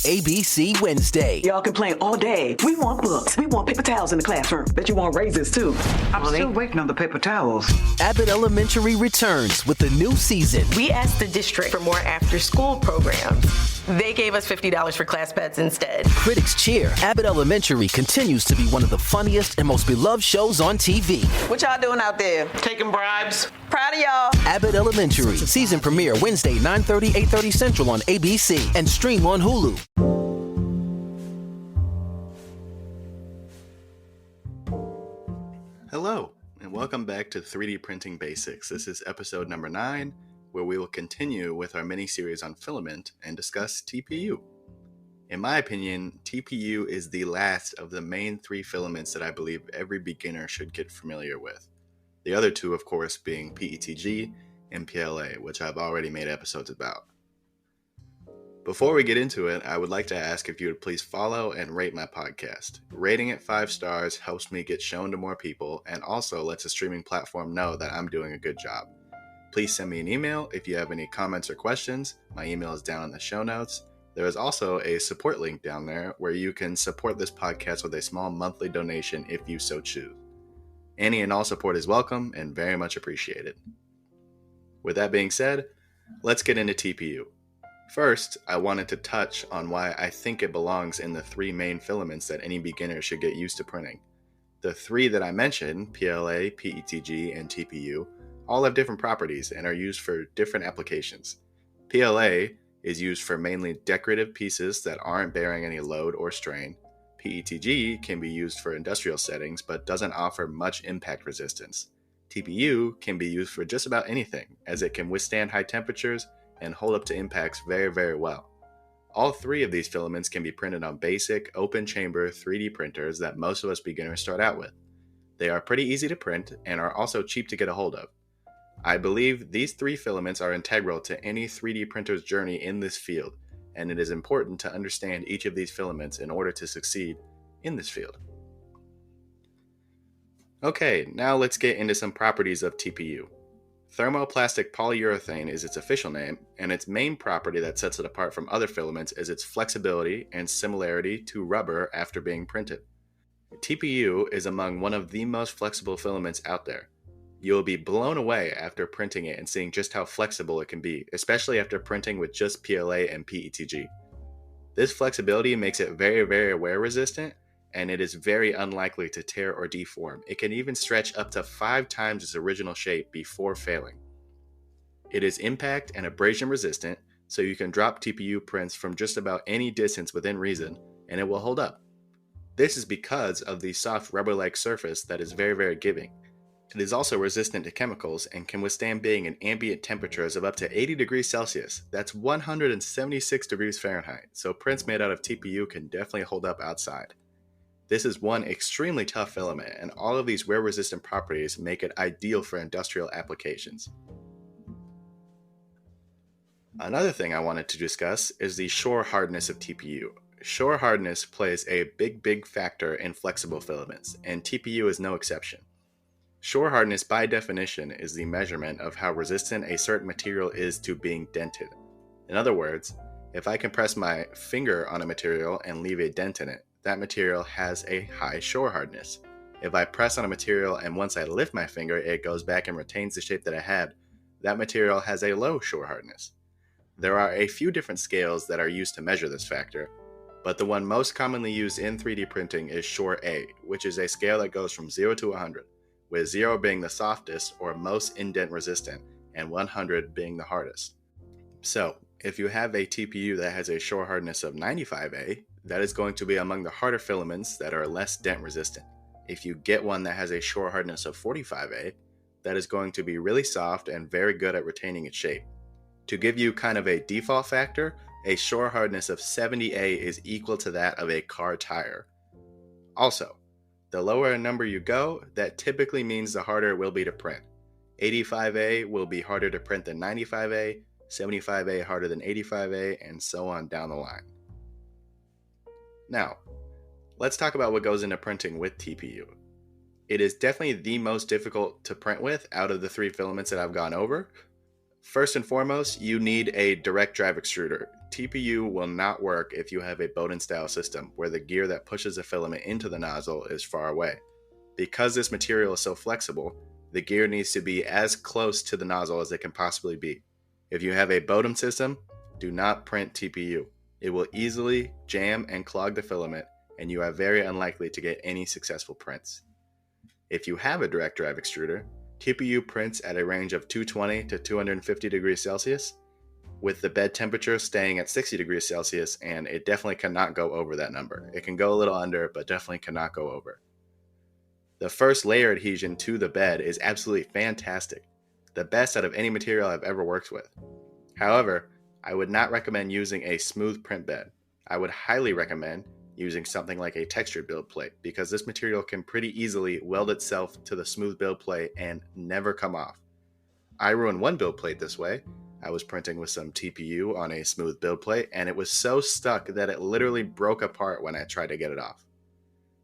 ABC Wednesday. Y'all complain all day. We want books. We want paper towels in the classroom. Bet you want raises too. I'm still waiting on the paper towels. Abbott Elementary returns with the new season. We asked the district for more after-school programs. They gave us $50 for class pets instead. Critics cheer. Abbott Elementary continues to be one of the funniest and most beloved shows on TV. What y'all doing out there? Taking bribes. Proud of y'all. Abbott Elementary. Season premiere Wednesday, 9:30, 8:30 Central on ABC and stream on Hulu. Hello, and welcome back to 3D Printing Basics. This is episode number 9, where we will continue with our mini-series on filament and discuss TPU. In my opinion, TPU is the last of the main 3 filaments that I believe every beginner should get familiar with. The other 2, of course, being PETG and PLA, which I've already made episodes about. Before we get into it, I would like to ask if you would please follow and rate my podcast. Rating it 5 stars helps me get shown to more people and also lets a streaming platform know that I'm doing a good job. Please send me an email if you have any comments or questions. My email is down in the show notes. There is also a support link down there where you can support this podcast with a small monthly donation if you so choose. Any and all support is welcome and very much appreciated. With that being said, let's get into TPU. First, I wanted to touch on why I think it belongs in the 3 main filaments that any beginner should get used to printing. The 3 that I mentioned, PLA, PETG, and TPU, all have different properties and are used for different applications. PLA is used for mainly decorative pieces that aren't bearing any load or strain. PETG can be used for industrial settings but doesn't offer much impact resistance. TPU can be used for just about anything, as it can withstand high temperatures and hold up to impacts very, very well. All 3 of these filaments can be printed on basic, open chamber 3D printers that most of us beginners start out with. They are pretty easy to print and are also cheap to get a hold of. I believe these 3 filaments are integral to any 3D printer's journey in this field, and it is important to understand each of these filaments in order to succeed in this field. Okay, now let's get into some properties of TPU. Thermoplastic polyurethane is its official name, and its main property that sets it apart from other filaments is its flexibility and similarity to rubber after being printed. TPU is among one of the most flexible filaments out there. You will be blown away after printing it and seeing just how flexible it can be, especially after printing with just PLA and PETG. This flexibility makes it very, very wear resistant, and it is very unlikely to tear or deform. It can even stretch up to 5 times its original shape before failing. It is impact and abrasion resistant, so you can drop TPU prints from just about any distance within reason, and it will hold up. This is because of the soft rubber-like surface that is very, very giving. It is also resistant to chemicals and can withstand being in ambient temperatures of up to 80 degrees Celsius. That's 176 degrees Fahrenheit, so prints made out of TPU can definitely hold up outside. This is one extremely tough filament, and all of these wear-resistant properties make it ideal for industrial applications. Another thing I wanted to discuss is the shore hardness of TPU. Shore hardness plays a big factor in flexible filaments, and TPU is no exception. Shore hardness, by definition, is the measurement of how resistant a certain material is to being dented. In other words, if I compress my finger on a material and leave a dent in it, that material has a high shore hardness. If I press on a material and once I lift my finger, it goes back and retains the shape that it had, that material has a low shore hardness. There are a few different scales that are used to measure this factor, but the one most commonly used in 3D printing is Shore A, which is a scale that goes from 0 to 100, with 0 being the softest or most indent resistant, and 100 being the hardest. So, if you have a TPU that has a shore hardness of 95A, that is going to be among the harder filaments that are less dent resistant. If you get one that has a shore hardness of 45A, that is going to be really soft and very good at retaining its shape. To give you kind of a default factor, a shore hardness of 70A is equal to that of a car tire. Also, the lower a number you go, that typically means the harder it will be to print. 85A will be harder to print than 95A, 75A harder than 85A, and so on down the line. Now, let's talk about what goes into printing with TPU. It is definitely the most difficult to print with out of the 3 filaments that I've gone over. First and foremost, you need a direct drive extruder. TPU will not work if you have a Bowden style system where the gear that pushes the filament into the nozzle is far away. Because this material is so flexible, the gear needs to be as close to the nozzle as it can possibly be. If you have a Bowden system, do not print TPU. It will easily jam and clog the filament, and you are very unlikely to get any successful prints. If you have a direct drive extruder, TPU prints at a range of 220 to 250 degrees Celsius, with the bed temperature staying at 60 degrees Celsius, and it definitely cannot go over that number. It can go a little under, but definitely cannot go over. The first layer adhesion to the bed is absolutely fantastic, the best out of any material I've ever worked with. However, I would not recommend using a smooth print bed. I would highly recommend using something like a textured build plate because this material can pretty easily weld itself to the smooth build plate and never come off. I ruined one build plate this way. I was printing with some TPU on a smooth build plate and it was so stuck that it literally broke apart when I tried to get it off.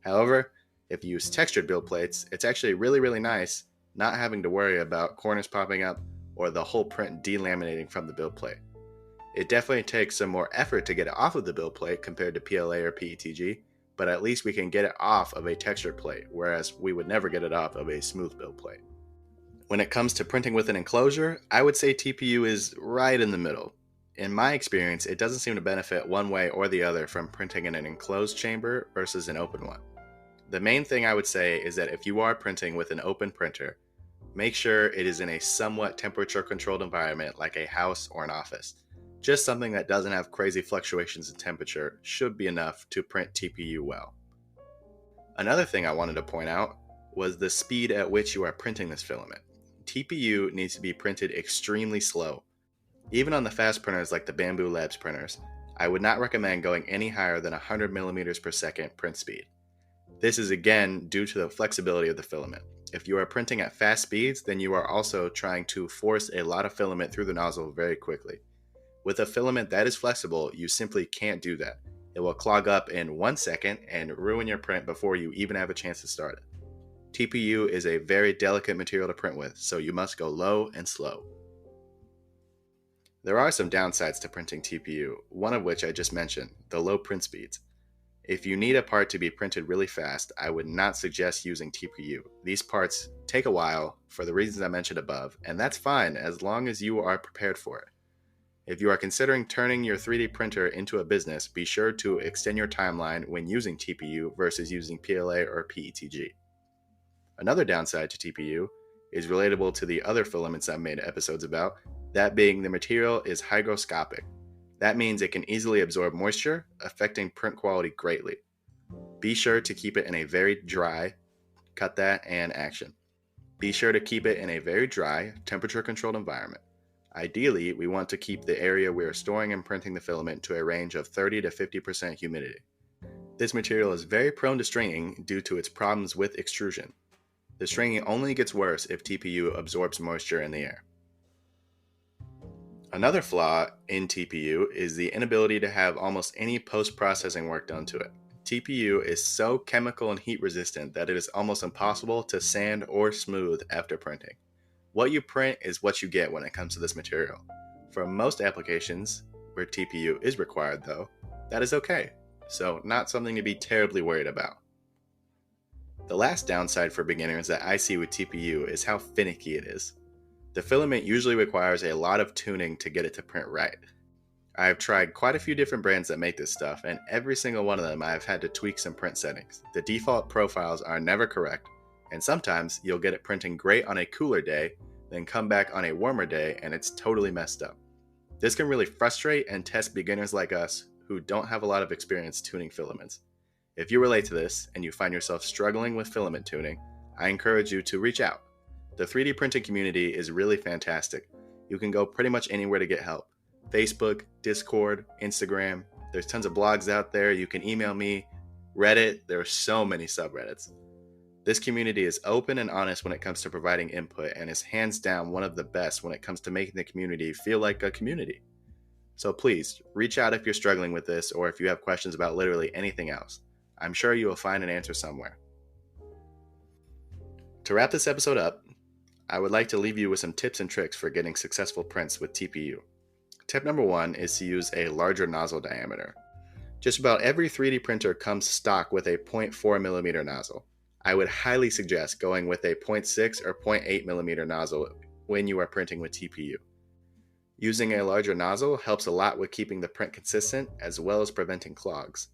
However, if you use textured build plates, it's actually really nice not having to worry about corners popping up or the whole print delaminating from the build plate. It definitely takes some more effort to get it off of the build plate compared to PLA or PETG, but at least we can get it off of a textured plate, whereas we would never get it off of a smooth build plate. When it comes to printing with an enclosure, I would say TPU is right in the middle. In my experience, it doesn't seem to benefit one way or the other from printing in an enclosed chamber versus an open one. The main thing I would say is that if you are printing with an open printer, make sure it is in a somewhat temperature-controlled environment like a house or an office. Just something that doesn't have crazy fluctuations in temperature should be enough to print TPU well. Another thing I wanted to point out was the speed at which you are printing this filament. TPU needs to be printed extremely slow. Even on the fast printers like the Bamboo Labs printers, I would not recommend going any higher than 100 millimeters per second print speed. This is again due to the flexibility of the filament. If you are printing at fast speeds, then you are also trying to force a lot of filament through the nozzle very quickly. With a filament that is flexible, you simply can't do that. It will clog up in 1 second and ruin your print before you even have a chance to start it. TPU is a very delicate material to print with, so you must go low and slow. There are some downsides to printing TPU, one of which I just mentioned, the low print speeds. If you need a part to be printed really fast, I would not suggest using TPU. These parts take a while for the reasons I mentioned above, and that's fine as long as you are prepared for it. If you are considering turning your 3D printer into a business, be sure to extend your timeline when using TPU versus using PLA or PETG. Another downside to TPU is relatable to the other filaments I've made episodes about, that being the material is hygroscopic. That means it can easily absorb moisture, affecting print quality greatly. Be sure to keep it in a very dry, cut that and action. Be sure to keep it in a very dry, temperature-controlled environment. Ideally, we want to keep the area we are storing and printing the filament to a range of 30 to 50% humidity. This material is very prone to stringing due to its problems with extrusion. The stringing only gets worse if TPU absorbs moisture in the air. Another flaw in TPU is the inability to have almost any post-processing work done to it. TPU is so chemical and heat resistant that it is almost impossible to sand or smooth after printing. What you print is what you get when it comes to this material. For most applications where TPU is required though, that is okay, so not something to be terribly worried about. The last downside for beginners that I see with TPU is how finicky it is. The filament usually requires a lot of tuning to get it to print right. I've tried quite a few different brands that make this stuff, and every single one of them I've had to tweak some print settings. The default profiles are never correct, and sometimes you'll get it printing great on a cooler day, then come back on a warmer day and it's totally messed up. This can really frustrate and test beginners like us who don't have a lot of experience tuning filaments. If you relate to this and you find yourself struggling with filament tuning, I encourage you to reach out. The 3D printing community is really fantastic. You can go pretty much anywhere to get help. Facebook, Discord, Instagram, there's tons of blogs out there. You can email me, Reddit, there are so many subreddits. This community is open and honest when it comes to providing input and is hands down one of the best when it comes to making the community feel like a community. So please, reach out if you're struggling with this or if you have questions about literally anything else. I'm sure you will find an answer somewhere. To wrap this episode up, I would like to leave you with some tips and tricks for getting successful prints with TPU. Tip number 1 is to use a larger nozzle diameter. Just about every 3D printer comes stock with a 0.4mm nozzle. I would highly suggest going with a 0.6 or 0.8mm nozzle when you are printing with TPU. Using a larger nozzle helps a lot with keeping the print consistent as well as preventing clogs.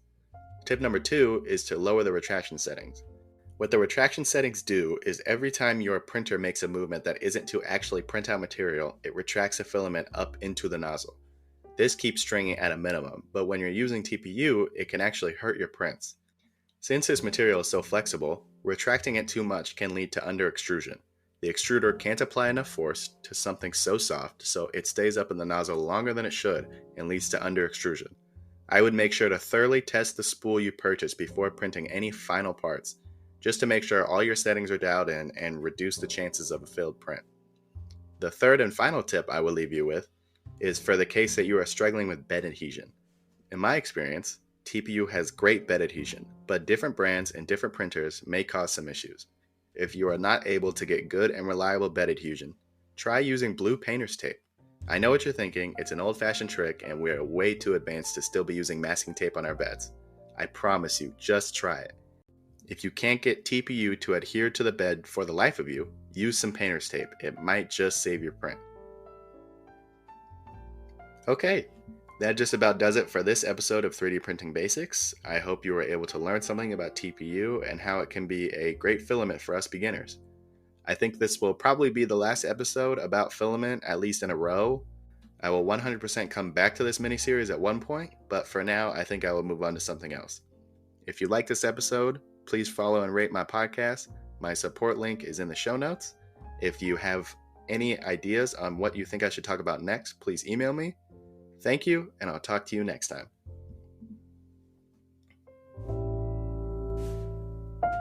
Tip number 2 is to lower the retraction settings. What the retraction settings do is every time your printer makes a movement that isn't to actually print out material, it retracts the filament up into the nozzle. This keeps stringing at a minimum, but when you're using TPU, it can actually hurt your prints. Since this material is so flexible, retracting it too much can lead to under-extrusion. The extruder can't apply enough force to something so soft, so it stays up in the nozzle longer than it should and leads to under-extrusion. I would make sure to thoroughly test the spool you purchase before printing any final parts, just to make sure all your settings are dialed in and reduce the chances of a failed print. The third and final tip I will leave you with is for the case that you are struggling with bed adhesion. In my experience, TPU has great bed adhesion, but different brands and different printers may cause some issues. If you are not able to get good and reliable bed adhesion, try using blue painter's tape. I know what you're thinking, it's an old-fashioned trick and we are way too advanced to still be using masking tape on our beds. I promise you, just try it. If you can't get TPU to adhere to the bed for the life of you, use some painter's tape. It might just save your print. Okay, that just about does it for this episode of 3D Printing Basics. I hope you were able to learn something about TPU and how it can be a great filament for us beginners. I think this will probably be the last episode about filament, at least in a row. I will 100% come back to this mini-series at one point, but for now, I think I will move on to something else. If you like this episode, please follow and rate my podcast. My support link is in the show notes. If you have any ideas on what you think I should talk about next, please email me. Thank you, and I'll talk to you next time.